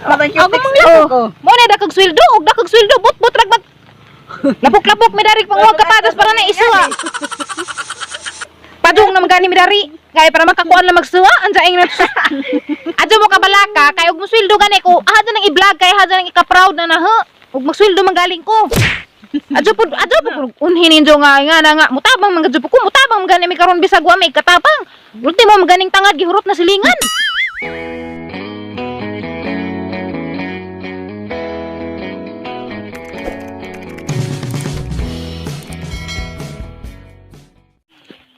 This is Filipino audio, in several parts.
Ako mang mo na dakag sweldo, og dakag sweldo but rag mag lapok-lapok mi dari pang kapatas para na isuwa. Padung na magani mi dari, kay para makakuan lang magsuwa, ansa ing adyo mo kabalaka kay og mo sweldo gani ko, hadto nang i-vlog kay hadto nang ika-proud na na ug magsweldo manggaling ko. Adyo po unhinin jo nga mutabang mga ko mutabang magani mi karon bisag wa may katabang. Ultimo maganing tangad gihurot na silingan.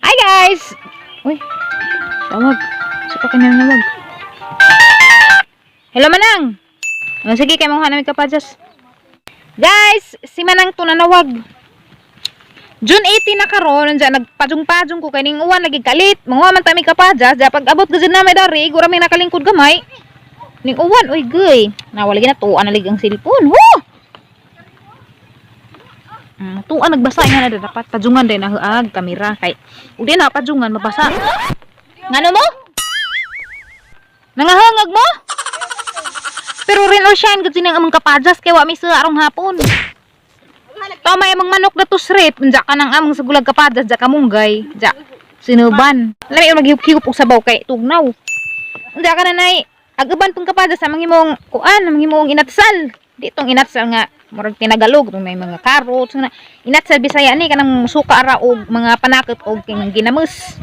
Hi guys! Uy, tawag. Saka kanya nawag. Hello Manang! Sige, kayo mong hanamig ka pa, Diyos. Guys, si Manang to nanawag. June 18 na karon, nandiyan nagpajong-pajong ko kaning uwan lagi kalit. Mga man tami ka pa, Diyos. Pag abot ka dyan na may dari, gura may nakalingkod gamay. Ning uwan, uy, gay. Nawalagi na tuan na ligang silipon. Woo! Tuan nagbasa nga na dapat pajungan din na huag kamera kay udi na pajungan mabasa. Ngano mo? Nangahangag mo? Pero rin o siya gud sinang among kapajas kay wa mi sa arong hapon. Tama among manok na tusrip, unja ka nang among sa gulag kapajas ja kamunggay, ja sinuban. Lami maghiyup-hiyup og sabaw kay tugnaw. Unja ka na nay agaban tong kapajas sa manghimong kuan, manghimong inatsal. Di tong inatsal nga murag tinagalog may mga carrots na inatsal Bisaya ni kanang suka ara og mga panakot og ginamus.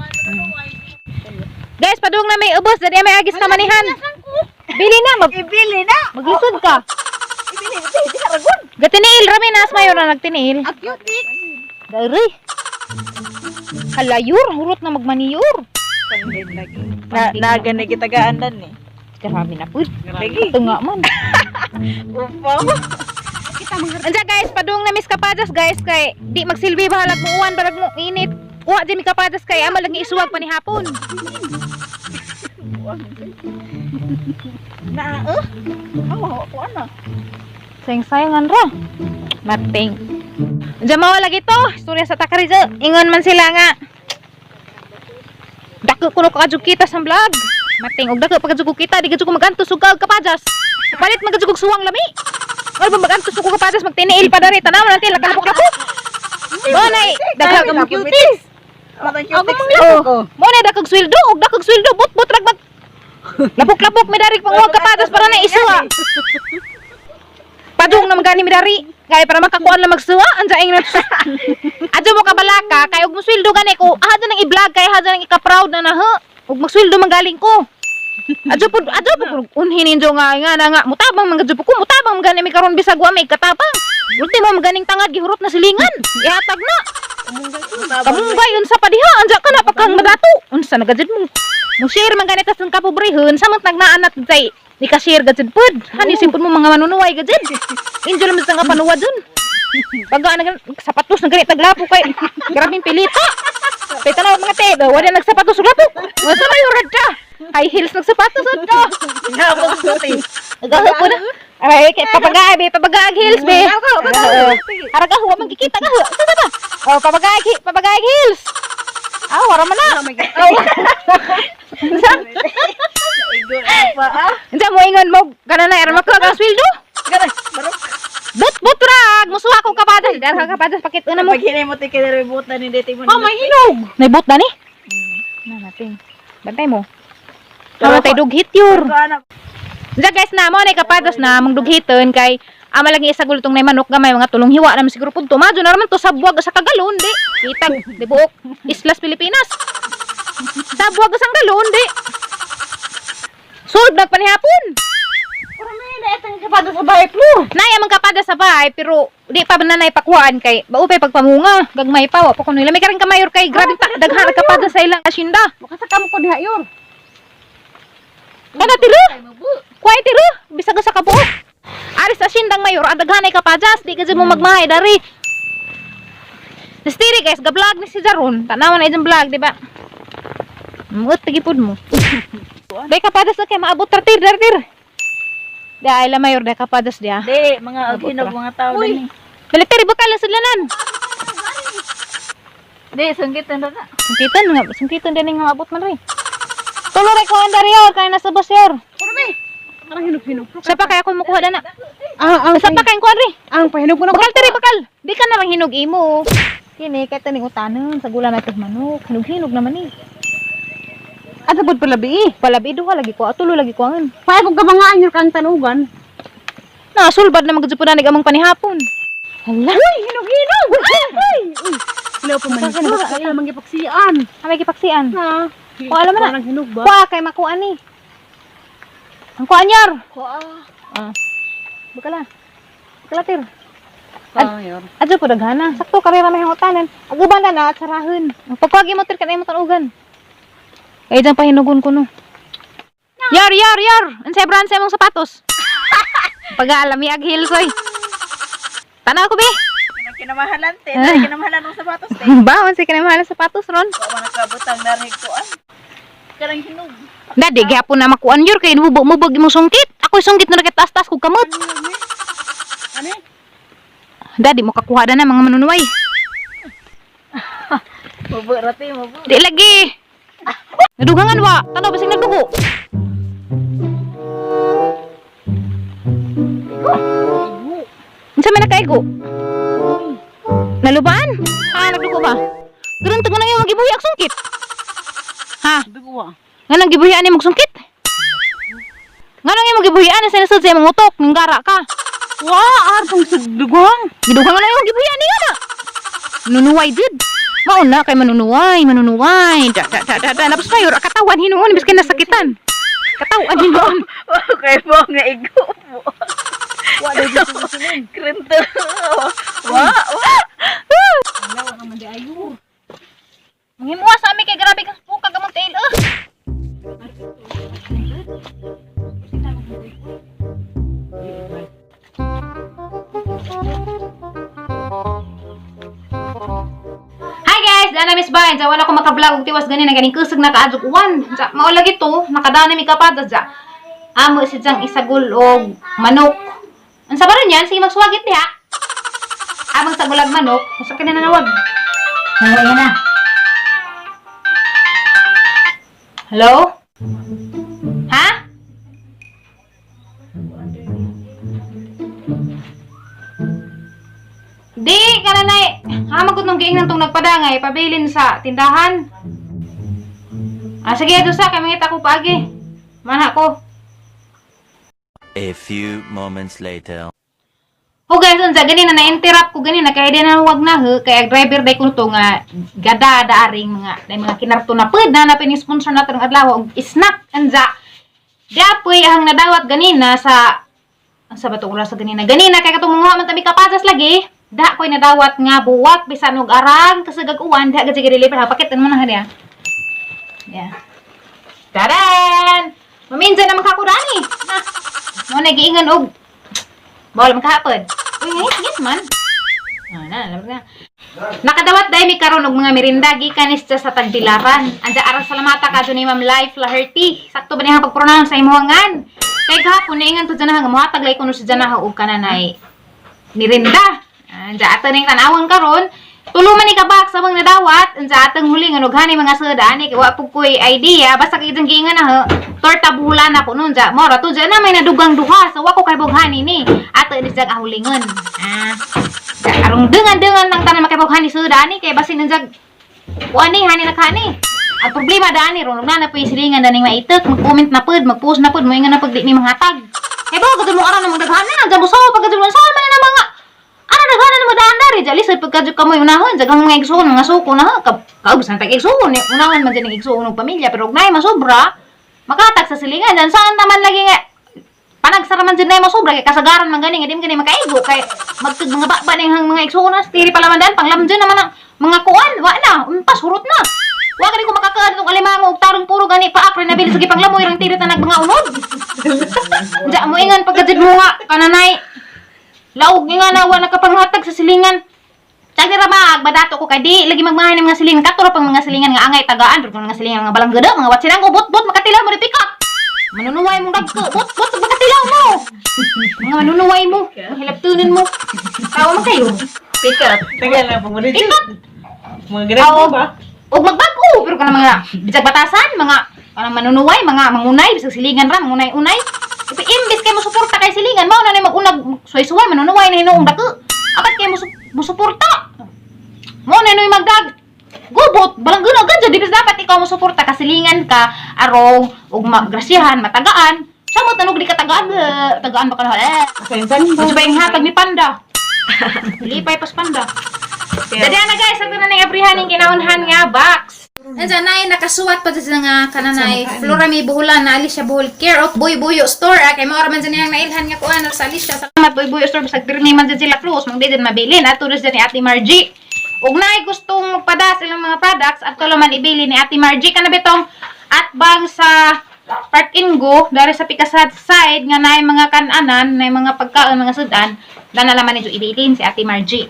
Guys, padung na may ubos dali may agis ka manihan. Bili na, ibili na. Maglusod ka. Ibili di haragon. Gatiniil rami nas mayor na nagtiniil. Akyutik. Dari. Halayur, hurot na magmaniyur. Pangin lagi. Naga na kita gaandan ni. Karami na pud. Lagi tunga man. Upaw. Anja guys, padung na mis kapadas guys kay di magsilbi bahalag mo uwan barag mo init. Wa di mi kapadas kay amal lagi isuwag pa ni hapon. Na awa ko ana. Sayang-sayangan ra. Mating. Anja mao lagi to, istorya sa Takariza. Ingon man sila nga dako kuno ka kadjug kita sa vlog. Mating og dako pagkadjug kita di kadjug magantos ug kapadas. Palit magkadjug suwang lami. Ano ba magantos ko kapadas magtiniil pa dari tanaw nanti lakalapok-lapok. Mo nay daghang ka cuties. Mo nay daghang sweldo og daghang sweldo but rag mag lapok-lapok mi dari pang kapadas para na isuwa. Padung na magani mi dari kay para makakuan lang magsuwa anja ing adyo mo kabalaka kay og mo sweldo gani ko hadto nang i-vlog kay hadto nang ika-proud na na og magsweldo manggaling ko. Adyo po unhinin jo nga mutabang mga ko mutabang magani mi karon bisag wa may katabang. Ultimo maganing tangad gihurot na silingan. Ihatag na. Kamunggay unsa pa diha anja ka na pakang madato. Unsa nagajud mo? Mo share man ganita sa kapobrehon samot nagnaanat tay ni ka-share gajud pud. Hani simpon mo mga manunuway gajud. Enjoy man sa nga panuwad dun. Pagka sapatos na ganit taglapo kay grabing pilita. Kay tanaw mga tebe, wala nagsapatos ug lapo. Unsa may urad ka? High heels nagsapatos ud ka. Gabog puti. Gaho na. Ay, kay papagaag heels be. Araga huwa magkikita ka. Sa ba? Oh, papagaag heels. Wala man na. Igor pa Unsa mo ingon mo kanana era makaga sweldo? Gana, barok. But rag musuha ko kapadas. Dar kapadas pakit una mo. Pag hinay mo ti kay rebuta ni deti mo. May hinog. May but na ni? Na natin. Bantay mo. Pero tay dughit yur. Diya guys na mo na kapadas na mong dughiton kay ama lagi isa gultong na manok gamay mga tulong hiwa na siguro pud to. Madyo na raman to sabwag sa kagalon di. Kitag di buok Islas Pilipinas. Sabwag sa galon di. Sulod nagpanihapon. Pero may naitang kapada sa bahay mo. Nay amang kapada sa bahay pero di pa nanay pakuan kay baupay pagpamunga gagmay pa wa pa kuno ila may karing kamayor kay grabe daghan kapada sa ilang asyenda. Baka sa kamo ko diha yor. Kada tiro. Kuway tiro bisag sa kabuok. Aris asyendang mayor adaghanay kapadas di kasi mo magmahay dari. Nastiri guys ga-vlog ni si Jaron. Tanawan na idong vlog di ba? Muot tagipod mo. Day kapadas kay maabot tartir. Day la mayor day kapadas dia. Di, mga aginog mga tao din. Military bakal sa lanan. Di, sungkitan na. Sungkitan din nga maabot man ri. Tulo ray ko andar yor kay nasa bus yor. Pero may Parang hinog-hinog. Sa pa kaya ko mukuha na. Ang Sa pa kayong kuha rin. ang pahinog ko na. Bakal tiri bakal. Di ka na lang hinog imo. Kini kay taning utanon sa gula natin manok. Hinog-hinog naman eh. At abot pala bi. Palabi duha lagi ko. Tulo lagi ko angan. Pay kung kabangaan yun kang tanugan. Nasulbad na magudyo po na among panihapon. Hala. Uy, hinog-hinog. Uy. Wala pa man. Kaya mangipaksian. Amay kipaksian. Ha. O, alam mo na. Parang hinog ba? Kuha kay makuha ni. Ang kuha nyar. Ah. Bakala. Bakala tir. Ayun. Adyo po daghana. Sakto kare ramay ang utanan. Aguban na at sarahon. Pagkuagi mo tir kanay mo tanugan. Kay dyan pahinugon ko no. Yar. Unsay brand sa imong sapatos? Pag-aalami ag heels oy. Tanaw ko be. Kinamahalan te. Kinamahalan ng sapatos te. Ba, unsay kanay mahal na sapatos ron? Wa man nakabutang narig ko an. Karang hinog. Dadi gyapon na makuan yor kay mubog imong sungkit. Ako'y sungkit na taas-taas kog kamot. Ano? Dadi mo kakuha na mga manunuway. Mabo rati, mabo. Di lagi. Nadugangan wa. Tanaw basing nagdugo. Unsa may nakaigo? Nalubaan? Nagdugo ba? Ganun tago nang yung magibuhi ak sungkit. Ha? Dugo. Nga nang gibuhian ni mong sungkit? Nga nang yung magibuhian na sinasad sa imong utok nang gara ka. Wah, artong sugdugang. Gidugangan na yung gibuhian niya na. Nunuway did. Mauna kay manunuway. Da. Napos na yun, katawan hinuon, miskin nasakitan. Katawan hinuon. Okay po nga igo mo. Wa daw dito sinin. Krento. Wa. Wala naman di ayo. Manghimuwa sa amin kay grabe kang puka gamang tail. Hi guys, dana Miss Bayan. Sa wala ko maka-vlog og tiwas gani na ganing kusog na kaadjok uwan. Sa mao lagi to, nakadana mi kapatas sa. Amo si jang isagol og manok. Unsa ba ron yan? Sige magsuwagit diha. Amang sagulag manok, usa ka na nanawag. Nanawag na. Hello? Ha? Di, kananay. Hamakot nung giing nang tong nagpadangay, pabilin sa tindahan. Sige, dosa, kay mangita ko paagi. Mana ko. A few moments later. O guys, unsa gani na na-interrupt ko gani na kay di na wag na he kay ang driver day ko to nga gada daaring mga kinarto na pud na napini sponsor nato ng adlaw og snack anza. Dapoy ang nadawat ganina sa bato oras sa ganina kay katong mga man tabi kapadas lagi. Da koy nadawat nga buwak bisan og arang kasagag uwan da gid deliver ha pakitan mo na hadiya. Yeah. Taran! Maminsan na makakudani. Na. Mo nagiingan og bawal makahapon. Uy, yes man. Na. Nakadawat dai mi karon og mga merinda gikan sa Tagbilaran. Anja aras salamata kadto ni Ma'am Life Laherty. Sakto ba niya pag-pronounce sa imuhangan? Kay gahapon naingan to dyan nga mohatag lay kuno si dyan og kananay merinda. Anja ato ning tanawon karon. Tulo man ni kabak sa mga nadawat, anja atong huli nga nughani mga soda ani kay wa pug koy idea basta kay giingan na torta buhulan ako nun ja. Mora to dyan na may nadugang duha so wa ko kay bughani ni. Ato ni jag ahulingon. Arong dengan nang tanan makibughani soda ani kay basin njag kuani hani nakani. Ang problema dani ron na na pay silingan daning maitek, mag-comment na pud, mag-post na pud, moingan na pag di ni manghatag. Kay ba kadto mo aran na magdaghana, anja mo so pag kadto mo sa man na mga ana daghana na madaan dari jali sa pagkadyo ka mo unahon jagang mga igsoon mga suko na kaubos na tag igsoon unahon man din igsoon og pamilya pero nay masobra makatag sa silingan dan saan naman lagi nga panagsaraman din nay masobra kay kasagaran man gani nga dim gani makaigo kay magtug mga baba ning mga igsoon na stiri pala man dan panglamdyan naman ang mga kuan wa na umpas hurot na wa gani ko makakaad og alimango og tarong puro gani paak rin nabili sige panglamoy rang tirit na nagmanga unod ja mo ingan pagkadyo mo nga kananay laog nga na wala nakapanghatag sa silingan. Tsaka ra badato ko kay di lagi magmahay ng mga silingan katuro pang mga silingan nga angay tagaan pero mga silingan nga balanggada mga watsinang ko bot makatilaw mo di pick-up. Manunuway mo dagko bot makatilaw mo. Mga manunuway mo, hilaptunan mo. Tawo man kayo. Pick-up. Tagal na po mo dito. Pick-up. Mga ganito ba? Og magbago pero kana mga bisag batasan mga manunuway mga mangunay bisag silingan ra mangunay-unay. Imbes kay mo suporta kay silingan, mao na ni mag-unag suway-suway manunuway na hinuong dako. Apat kay mo suporta. Mao na ni magdag. Gubot, balanggan agad dyan. Di dapat ikaw mo suporta, kasilingan ka, arong, ug magrasyahan, matagaan. Samot nanog di ka tagaan, tagaan baka na. Gusto ba yung hatag ni Panda? Lipay pas Panda. Jadi na guys, ito na abrihan yung kinaunhan nga box. Nandiyan na yung nakasuwat pa sa nga kananay. Florami Buhulan na Alicia Buhol Care of Boy Buyo Store. Kay maura man dyan yung nailhan nga kuan sa Alicia. Salamat Boy Buyo Store. Basag pirmi man dyan sila close. Mag dyan mabilin. At tulos dyan ni Ate Margie. Ug naay gustong magpada silang mga products at man ibili ni Ate Margie kana betong at bang sa Park Ingo dari sa Pikasad side nga naay mga kananan, naay mga pagkaon, mga sudan, dana laman ni ibilin si Ate Margie.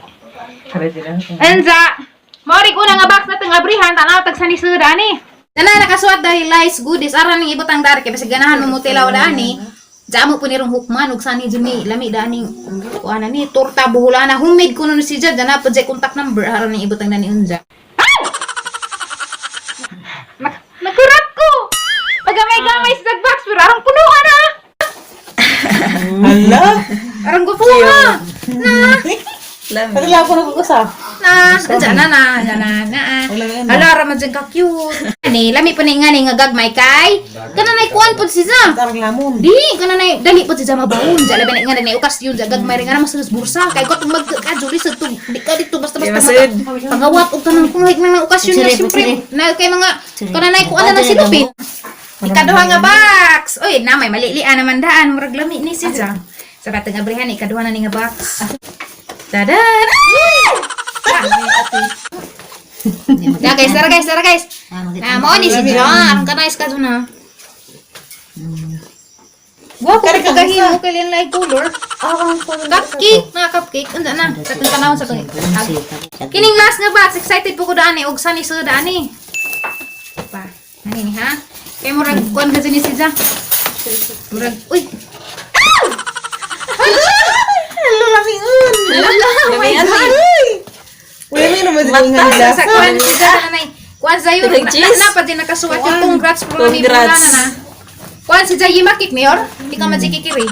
Enza, mori ko na nga box na tong abrihan tanaw tag sa ni suda ni. Dana nakasuot dahil lice goodies aran ning ibutang dari kay basig ganahan mo mutilaw dani. Jamo po nirong hukman ug sani jumi lami daning kuana ni torta buhulana homemade kuno ni si Jad na po jay contact number aron ni ibutang na ni unja. Nakurat ko. Pagamay-gamay sa box pero arang puno na. Hala. Arang gupuha. Na. Pagla ko nag-usap. Na, Ala ra man dyan ka cute. Ani, lami po ni nga ni nga gagmay kay. Kananay kuan po si Za. Tarang lamon. Di, kananay dali po si Za mabaon. Dala ba nga ni ukas yun sa gagmay rin nga na masulus bursa. Kay got magkajuli sa tug. Di ka dito basta-basta pangawat og kanang kung high nang okasyon na siyempre. Na kay mga kananay kuan na silupin. Ikaduha nga box. Oy, na may malilian naman daan murag lami ni si Za. Sa katong abrihan ikaduha na ni nga box. Dadan! Guys, tara guys. Mau ni si John, ka nice ka na. Wow, kung kagahin mo kailan like color. Cupcake, na cupcake. Anda na, katong panahon sa to. Kining last nga box, excited po ko daan og sani sa daan ni. Pa, ani ha. Kay murag kuan ka ni si John. Murag, uy. Hello, lamiun. Oh my God. Uy, may naman din nga nila. Sa kuan si Janay. Kuan sa yun. Na pa din nakasuwat yung congrats pro mi Bulana na. Kuan si Jay makik mayor. Hindi ka majikikiri.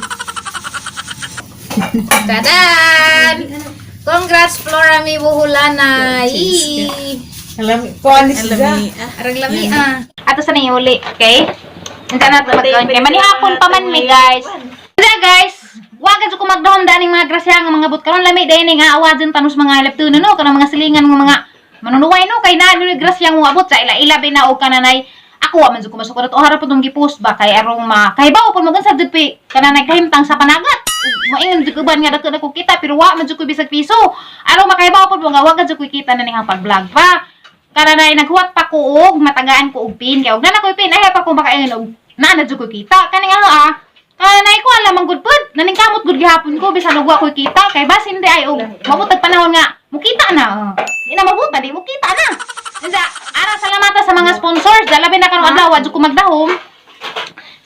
Tadan! Congrats Flora mi Buhulana. Alam, kuan ni sila. Arang lami Ato sa nang uli, okay? Anta na magkaon kay manihapon pa man mi guys. Kaya guys, wag ka ko magdahom daning mga grasya nga mga but karon lami dayni nga awadon tanus mga leptuno no kanang mga silingan nga mga manunuway no kay na ni grasya nga abot sa ila bina og kananay ako wa man jud ko masukurat o harap tong gipost ba kay arong kay bawo pud magan jud pi kananay kahimtang sa panagat moingon jud ko ban nga dako kita pero wa man jud ko bisag piso arong makaybaw pud nga wag jud ko kita na ning pag-vlog pa kananay naghuwat pa ko og matagaan ko og pin kay og na ko pin ay pa ko makaingon og na jud ko kita kaning kanay ko alam ang good food. Naning kamot good gihapon ko bisan ug wa ko kita kay bas hindi ay og mabutag panahon nga mukita na. Ina mabuta di mukita na. Isa ara salamat sa mga sponsors. Dalabi na karon adlaw adyo ko magdahom.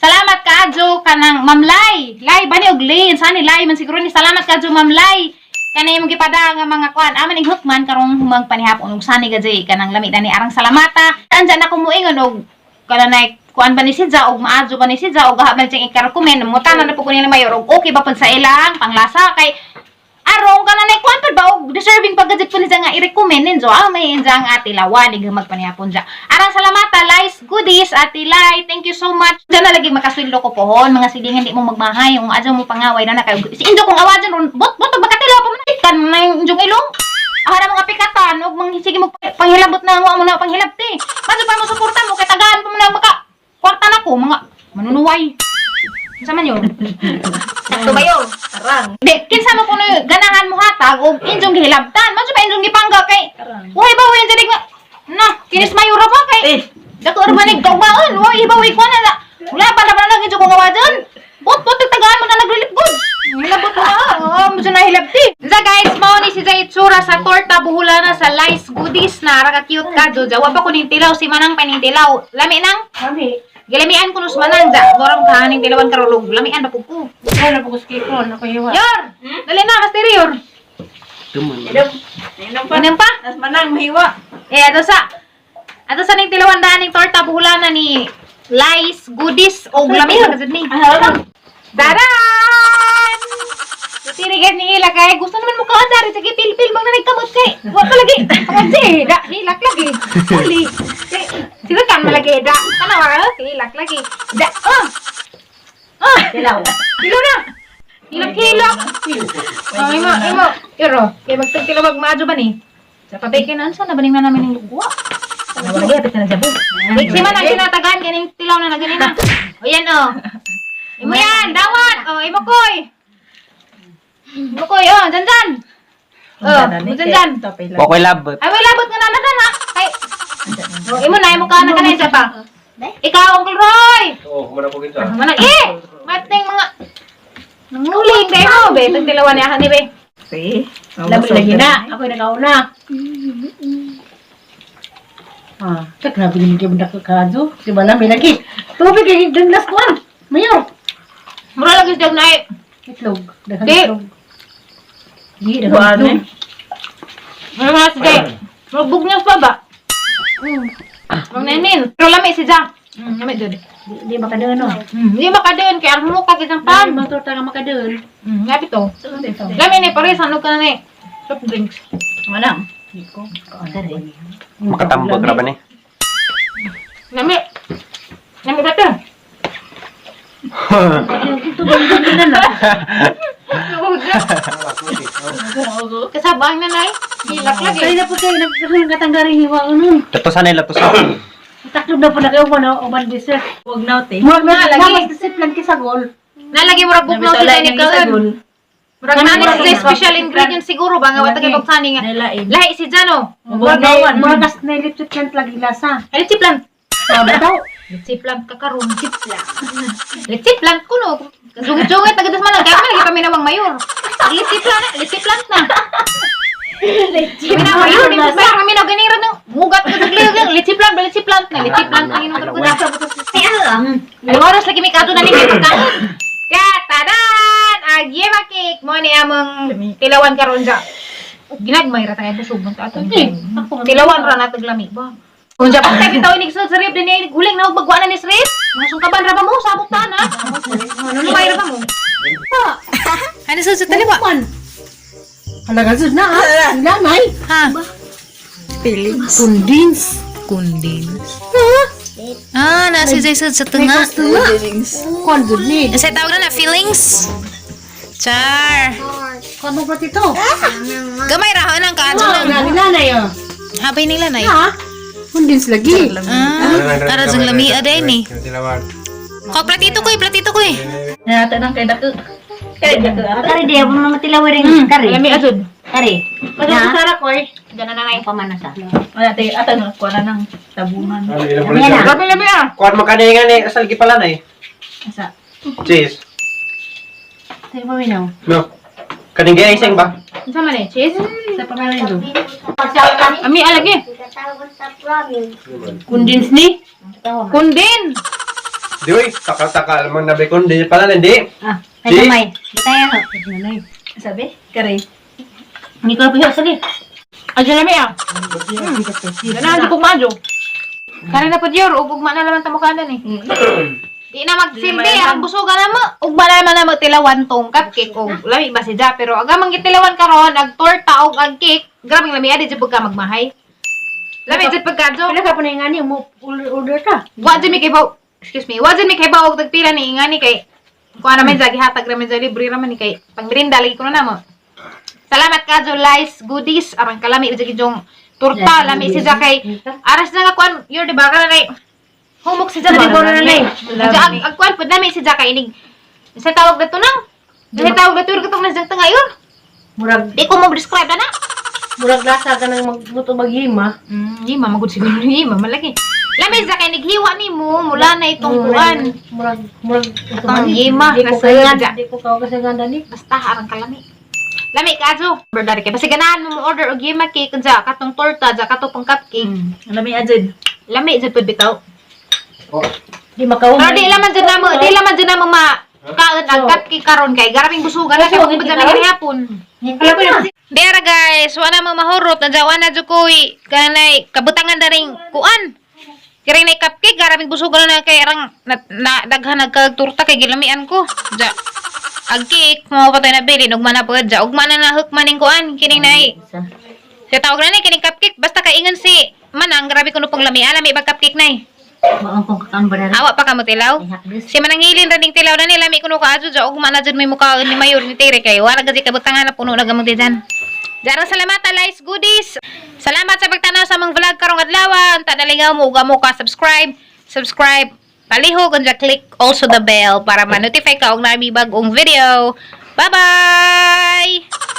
Salamat kaadyo kanang Ma'am Lai. Lai bani og Lin sani Lai man siguro ni salamat kaadyo Ma'am Lai. Kanay imong gipada nga mga kuan aman ing hukman karong humang panihapon og sani gajay kanang lami dani arang salamata. Anja na ko muingon og kanay kuan ba ni si Za og maadyo ba ni si Za og gahabal sing ikarekomend mo tanan na po ko ni mayor og okay ba pud sa ilang panglasa kay arong kananay kuan pud ba og deserving paggadit po ni Za nga i-recommend ninyo may injang ati lawan ig magpanihapon Za arang salamata lice goodies ati Lai thank you so much diyan na lagi makasweldo ko pohon mga silingan di mo magmahay yung adyo mo pangaway na kay si injo kong awajan ron bot magkatilaw pa man kan na yung injong ilong ara mga pikatan og sige mo panghilabot na mo na panghilabti paano pa mo suporta mo kay tagaan pa mo na maka kwarta na ko, mga manunuway. Kinsa man yun? Sakto ba yun? Tarang. Di, kinsa mo kuno ganahan mo hatag o injong gihilabtan. Manso ba injong gipangga kay? Uhay ba, uhay diri nga. Na, kinis mayura ba kay? Dako urbanig kaubaon. Uhay ba, uhay ko na. Wala pa na lang injong kong awajan. Bot, tagaan mo na nagrilip good. Hilabot mo na. Medyo na hilabti. Sa guys, mao ni si Jay itsura sa torta buhulana sa lice goodies na. Raka cute ka, Joja. Wa pa ko nintilaw si Manang panintilaw. Lami nang? Lami. Gilamian ko nus manang Za. Borong kahaning tilawan karulog. Lamian na po ko. Ay, na po ko skikon. Ako hiwa. Yor! Dali na, masteri Yor. Inom pa? Nas manang mahiwa. Ato sa ning tilawan daan ning torta buhulana ni lice goodies o lami pa kasi ni. Daran! Tirigan ni Hilak kay gusto naman mo kaandari sige pil-pil bang nagkamot kay. Wa pa lagi. Kasi da Hilak lagi. Uli. Sila kan malagi da. Kana wa Hilak lagi. Da. Dilaw. Hilo na. Hilak. Imo. Iro. Kay magtagtilawag maadyo ba ni? Sa patay kinan sa nabaning na namin ng lugwa. Wala gyapon na jabo. Si man ang sinatagan kining tilaw na ganina. O yan o. Imo yan, dawat. O, imo koy. Imo koy, dyan. Dyan. Okay labot. Ay, may labot nga nanagan ha. Ay, imo na, imo ka na kanay siya pa. Ikaw, Uncle Roy. Oo, kumana po kita. Manag, mating mga nanguling kayo mo, be. Itong tilawan niya, ni be. Si. Labi lagi na. Ako yung nakauna. Tak na binigyan mo na kakado. Si Malami lagi. Tubig kay ganglas ko. Mayo. Mura lagi siya na eh. Itlog. Daghang Di. itlog. Di, Buwan daghang eh. itlog. Ano nga si Jay? Magbug niya pa ba? Mag nainin. Pero lami si Jay. Lami doon. Di makadaan no. Hindi makadun, kaya mo ka kitang Pan, pan. motor taga makadaan. Nga pito. Lami ni Paris, ano ka na ni? Soft drinks. Manang. Iko. Makatambot na ba ni? Lami. Lami ka to. Ito ba yung ganyan na? Kasabang na nai. Hilak lagi. Kaya na po kayo nagkatanggaring hiwa nun. Latusan na latusan. Taklob na po na kayo mo na uban dessert. Huwag na te. Murag na lagi. lagi. Namas lang kisagol. Nalagi mo ragbog na sila ni Kagan. Murag na sila special ingredient siguro ba nga wata kay pagsani nga. Nalain. Lahi si Jano. Huwag na wan. Murag kas na lipsit plant lagi lasa. Ay chiplant. Sabi daw. Chiplant kakaron chiplant. Chiplant kuno. Kasugit-sugit tagadas man lang kaya man kami namang mayor. Chiplant na. Kami na mayor di ba kami na ganira ng mugat ka sagliyo gang chiplant na ang inong ko. Ay oras lagi may kato na ni pagkaon. Katadan! Agyema cake mo ni among tilawan karon sa. Ginagmay ra tayo busog man ta ato. Tilawan ra na taglami ba. Unsa pa tayo bitaw inig sa rib dinhi guling na bagwa na ni Srip. Masungkaban ra ba mo sabot ta na. Ano lumay ra ba mo? Ano sa taliwa? Halaga sud na ha. Lamay. Ha. Kundins. Nasa Jason sa tunga. Kon gud ni. Sa tawag na feelings. Char. Kon mo pati to. Gamay ra ang kaadto Ah, lang. nanay ah. Habay nila na. Ha? Kundins lagi. Para sa lami aday ni. Kau platito ko. Nata nang kay dako. Kay dako. Kari dia mo mga tilaw ring kari. Lami adud. Kari. Padung Sara ko eh. Gana na nay Pamanasa. Wala te ata na ko na nang tabunan. Lami ah. Kuan makaningan ni asal pala na eh. Asa. Cheese. Sino mo minaw? No. Kaning gising ba? Unsa man eh? Cheese? Sa pangalan do. Ami alagi. Kundins ni. Kundin. Di oy, takal-takal man nabi kun di pala hindi. Ah, Di? ay kamay. Bataya ho. Nanay. Sabi? Kare. Hindi ko piyo sali. Adyo lami ah. Gana di ko madyo. Kare na po diyor ug ugma na laman ta mukha ni. Di na magsilbi ang busugan na mo. Ugma na naman na magtilawan tong cupcake og lami ba si Ja pero aga man gitilawan karon ag torta og ag cake. Grabe lami adi jud ka magmahay. Lami jud pagkadto. Pila ka pa na ngani mo order ka. Wa jud mi kay baw. Excuse me. Wa jud mi kay baw og tagpila ni ingani kay kuha naman sa gihatag naman sa libre raman ni kay pangmerinda lagi ko na namo. Salamat ka Lice goodies arang kalami jud jong torta lami si Ja kay aras na nga kuan your di ba ka na humok si Ja di ko na nay. Ag kuan pud nami si Ja kay inig. Sa tawag dato nang. Sa tawag dato katong nas tanga yor. Murag Di ko mo describe na. murag lasa ka nang magbuto maghima. Di magud siguro ni malaki. Lami sa kay nighiwa nimo mula na itong kuan. Murag Ang yima, Di ko kasaya. kaya di ko kasaganda ni. Basta arang kalami. Lami kaso. Berdari kay basi ganahan mo order og yema cake ja katong torta ja katong pang cupcake. Lami ajud. Lami jud pud bitaw. Di makaw. Pero di laman jud namo ma kaon ang cupcake karon kay garaming busugan na kay pud sa hapon. Dera guys, wala mo mahurot na jawa na jud koy kanay kabutangan daring kuan. Kira na cupcake, garaming busugan na kay arang na daghan nagkagturta kay gilamian ko. Ja. Ag cake, mo patay na bilin ug mana pud ja. Ug mana na hook maning kuan kining nay. Isa. Sa tawag na ni kining cupcake basta kay ingon si Manang grabe kuno pang lami alami bag cupcake nay. Maong kong kakang barari. Awa pa ka mo tilaw. Ay, haklis. Si manangilin ra ding tilaw na nila mi kuno ka adto ja ug mana jud may mukha ni mayor ni Tere kay wala gadi kabutangan na puno na gamong diyan. Jarang salamat Alice Goodies. Salamat sa pagtanaw sa mga vlog karong adlaw. Anta nalingaw mo uga mo ka subscribe. Palihog and click also the bell para ma-notify ka og naami bagong video. Bye-bye.